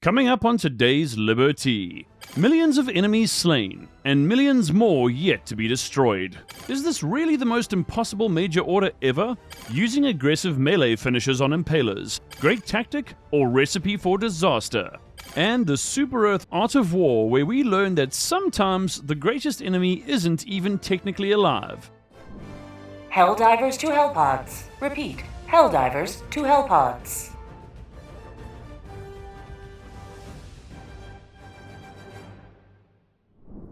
Coming up on today's Liberty. Millions of enemies slain, and millions more yet to be destroyed. Is this really the most impossible major order ever? Using aggressive melee finishes on Impalers, great tactic or recipe for disaster? And the Super Earth Art of War, where we learn that sometimes the greatest enemy isn't even technically alive. Helldivers to Hellpods. Repeat, Helldivers to Hellpods.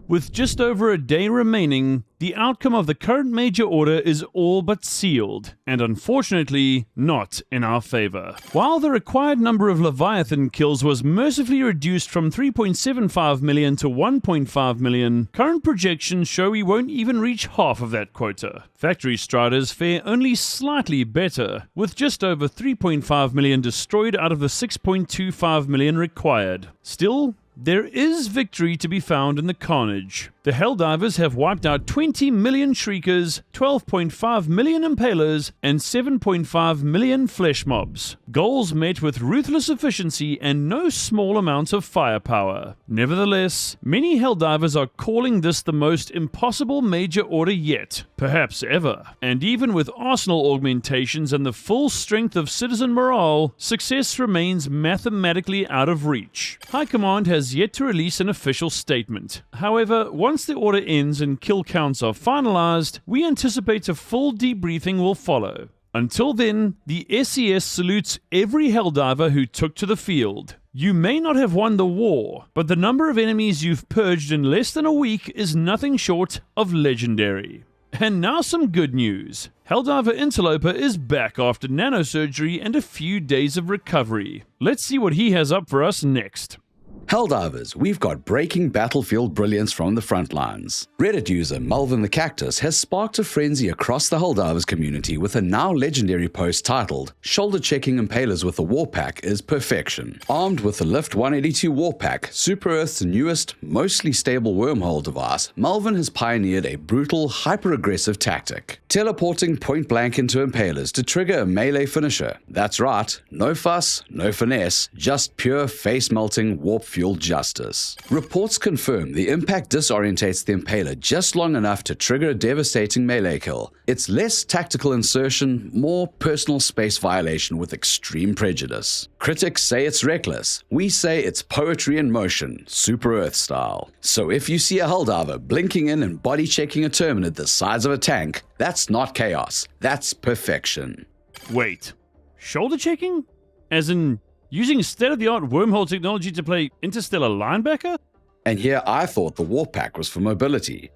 With just over a day remaining, the outcome of the current major order is all but sealed, and unfortunately, not in our favor. While the required number of Leviathan kills was mercifully reduced from 3.75 million to 1.5 million, current projections show we won't even reach half of that quota. Factory Striders fare only slightly better, with just over 3.5 million destroyed out of the 6.25 million required. Still, there is victory to be found in the carnage. The Helldivers have wiped out 20 million Shriekers, 12.5 million Impalers, and 7.5 million Flesh Mobs. Goals met with ruthless efficiency and no small amounts of firepower. Nevertheless, many Helldivers are calling this the most impossible major order yet, perhaps ever. And even with arsenal augmentations and the full strength of citizen morale, success remains mathematically out of reach. High Command has yet to release an official statement. However, once the order ends and kill counts are finalized, we anticipate a full debriefing will follow. Until then, the SES salutes every Helldiver who took to the field. You may not have won the war, but the number of enemies you've purged in less than a week is nothing short of legendary. And now some good news. Helldiver Interloper is back after nanosurgery and a few days of recovery. Let's see what he has up for us next. Helldivers, we've got breaking battlefield brilliance from the front lines. Reddit user Melvin the Cactus has sparked a frenzy across the Helldivers community with a now legendary post titled, "Shoulder-checking Impalers with a Warpack is perfection." Armed with the Lift 182 Warpack, Super Earth's newest, mostly stable wormhole device, Melvin has pioneered a brutal, hyper-aggressive tactic, teleporting point-blank into Impalers to trigger a melee finisher. That's right, no fuss, no finesse, just pure face-melting warp-fueled justice. Reports confirm the impact disorientates the Impaler just long enough to trigger a devastating melee kill. It's less tactical insertion, more personal space violation with extreme prejudice. Critics say it's reckless. We say it's poetry in motion, Super Earth style. So if you see a Helldiver blinking in and body-checking a Terminid the size of a tank, that's not chaos, that's perfection. Wait, shoulder checking? As in, using state-of-the-art wormhole technology to play interstellar linebacker? And here I thought the Warpack was for mobility.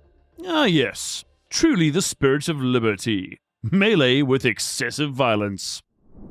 Ah yes, truly the spirit of liberty. Melee with excessive violence.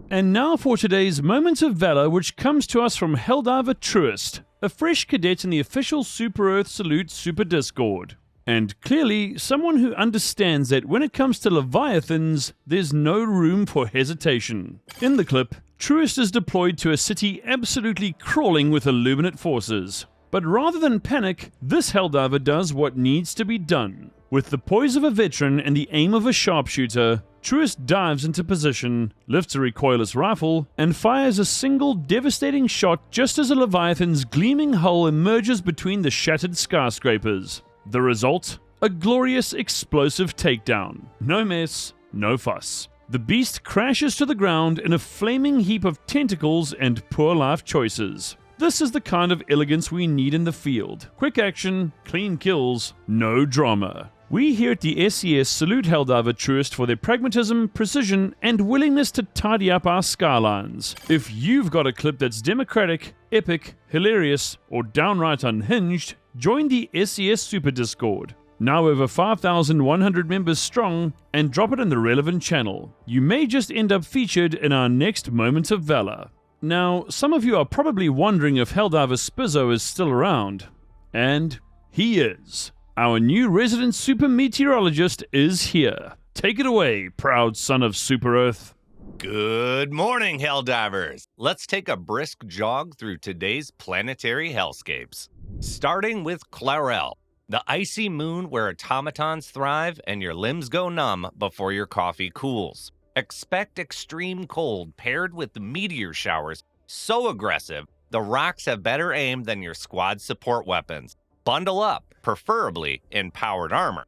And now for today's Moment of Valor, which comes to us from Helldiver Truest, a fresh cadet in the official Super Earth Salute Super Discord. And clearly, someone who understands that when it comes to Leviathans, there's no room for hesitation. In the clip, Truest is deployed to a city absolutely crawling with Illuminate forces. But rather than panic, this Helldiver does what needs to be done. With the poise of a veteran and the aim of a sharpshooter, Truest dives into position, lifts a recoilless rifle, and fires a single devastating shot just as a Leviathan's gleaming hull emerges between the shattered skyscrapers. The result? A glorious explosive takedown. No mess, no fuss. The beast crashes to the ground in a flaming heap of tentacles and poor life choices. This is the kind of elegance we need in the field. Quick action, clean kills, no drama. We here at the SES salute Helldiver Truest for their pragmatism, precision, and willingness to tidy up our skylines. If you've got a clip that's democratic, epic, hilarious, or downright unhinged, join the SES Super Discord. Now over 5,100 members strong, and drop it in the relevant channel. You may just end up featured in our next Moment of Valor. Now, some of you are probably wondering if Helldiver Spizzo is still around. And he is. Our new resident super meteorologist is here. Take it away, proud son of Super Earth. Good morning, Helldivers. Let's take a brisk jog through today's planetary hellscapes. Starting with Clarel, the icy moon where automatons thrive and your limbs go numb before your coffee cools. Expect extreme cold paired with meteor showers so aggressive The rocks have better aim than your squad support weapons. Bundle up, preferably in powered armor.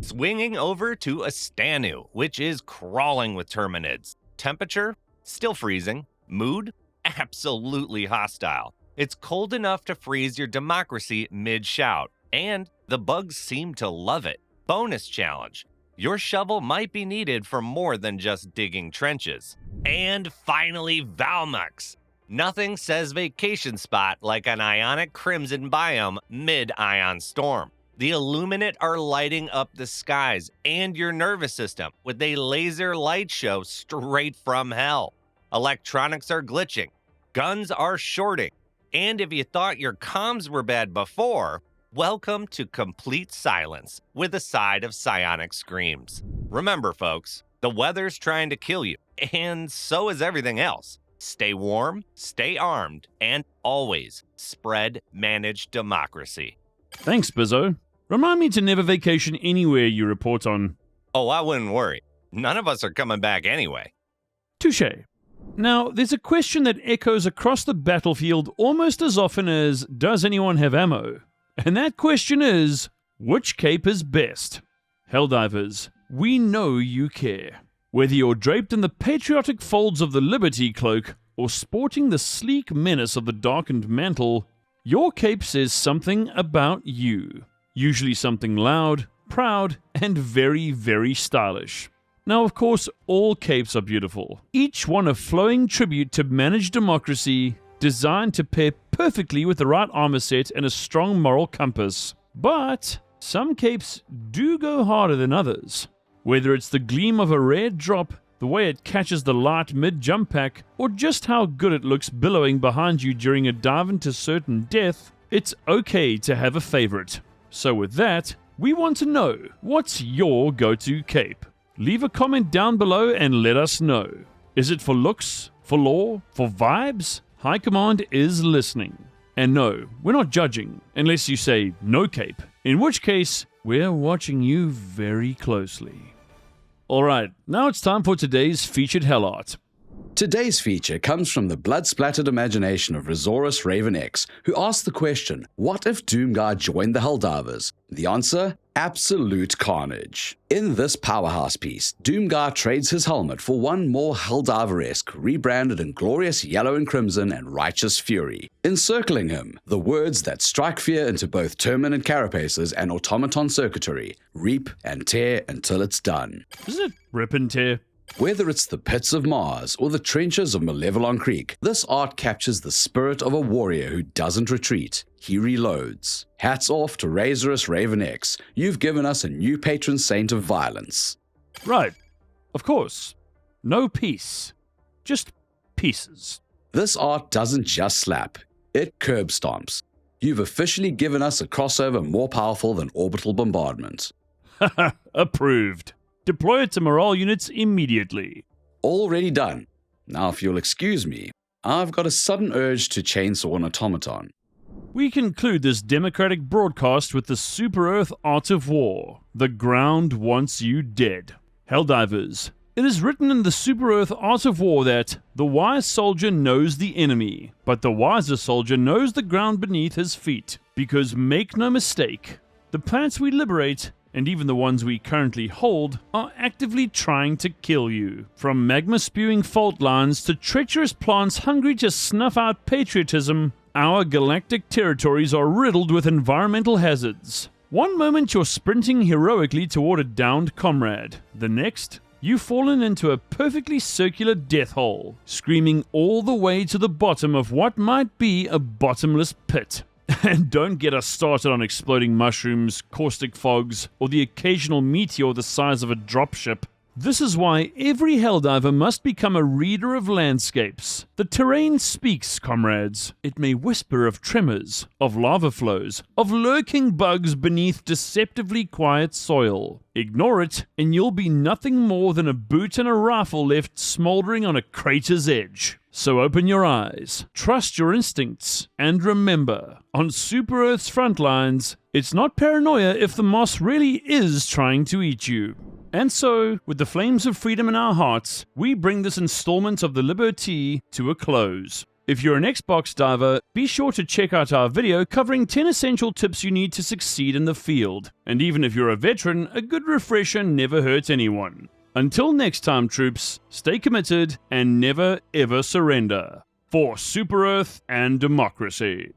Swinging over to Astanu, which is crawling with Terminids. Temperature? Still freezing. Mood? Absolutely hostile. It's cold enough to freeze your democracy mid-shout, and the bugs seem to love it. Bonus challenge. Your shovel might be needed for more than just digging trenches. And finally, Valmux. Nothing says vacation spot like an ionic crimson biome mid-ion storm. The Illuminate are lighting up the skies and your nervous system with a laser light show straight from hell. Electronics are glitching. Guns are shorting. And if you thought your comms were bad before, welcome to complete silence with a side of psionic screams. Remember, folks, the weather's trying to kill you, and so is everything else. Stay warm, stay armed, and always spread managed democracy. Thanks, Bizzo. Remind me to never vacation anywhere you report on. Oh, I wouldn't worry. None of us are coming back anyway. Touché. Now, there's a question that echoes across the battlefield almost as often as, does anyone have ammo? And that question is, which cape is best? Helldivers, we know you care. Whether you're draped in the patriotic folds of the Liberty cloak or sporting the sleek menace of the darkened mantle, your cape says something about you. Usually something loud, proud, and very, very stylish. Now, of course, all capes are beautiful. Each one a flowing tribute to managed democracy, designed to pair perfectly with the right armor set and a strong moral compass. But some capes do go harder than others. Whether it's the gleam of a rare drop, the way it catches the light mid-jump pack, or just how good it looks billowing behind you during a dive into certain death, it's okay to have a favorite. So with that, we want to know, what's your go-to cape? Leave a comment down below and let us know. Is it for looks? For lore? For vibes? High Command is listening. And no, we're not judging, unless you say no cape, in which case, we're watching you very closely. Alright, now it's time for today's featured hell art. Today's feature comes from the blood-splattered imagination of Resaurus Raven X, who asked the question, what if Doomguard joined the Helldivers? The answer? Absolute carnage. In this powerhouse piece, Doomguard trades his helmet for one more Helldiver-esque, rebranded in glorious yellow and crimson and righteous fury. Encircling him, the words that strike fear into both Terminid carapaces and automaton circuitry, reap and tear until it's done. Isn't it rip and tear? Whether it's the pits of Mars or the trenches of Malevelon Creek, this art captures the spirit of a warrior who doesn't retreat. He reloads. Hats off to Resaurus Raven X. You've given us a new patron saint of violence. Right. Of course. No peace. Just pieces. This art doesn't just slap. It curb stomps. You've officially given us a crossover more powerful than orbital bombardment. Haha, approved. Deploy it to morale units immediately. Already done. Now, if you'll excuse me, I've got a sudden urge to chainsaw an automaton. We conclude this democratic broadcast with the Super Earth Art of War. The ground wants you dead. Helldivers. It is written in the Super Earth Art of War that the wise soldier knows the enemy, but the wiser soldier knows the ground beneath his feet. Because make no mistake, the planets we liberate, and even the ones we currently hold, are actively trying to kill you. From magma-spewing fault lines to treacherous plants hungry to snuff out patriotism, our galactic territories are riddled with environmental hazards. One moment you're sprinting heroically toward a downed comrade. The next, you've fallen into a perfectly circular death hole, screaming all the way to the bottom of what might be a bottomless pit. And don't get us started on exploding mushrooms, caustic fogs, or the occasional meteor the size of a dropship. This is why every Helldiver must become a reader of landscapes. The terrain speaks, comrades. It may whisper of tremors, of lava flows, of lurking bugs beneath deceptively quiet soil. Ignore it, and you'll be nothing more than a boot and a rifle left smoldering on a crater's edge. So open your eyes, trust your instincts, and remember, on Super Earth's front lines, it's not paranoia if the moss really is trying to eat you. And so, with the flames of freedom in our hearts, we bring this installment of the Liberty to a close. If you're an Xbox diver, be sure to check out our video covering 10 essential tips you need to succeed in the field. And even if you're a veteran, a good refresher never hurts anyone. Until next time, troops, stay committed and never ever surrender. For Super Earth and democracy.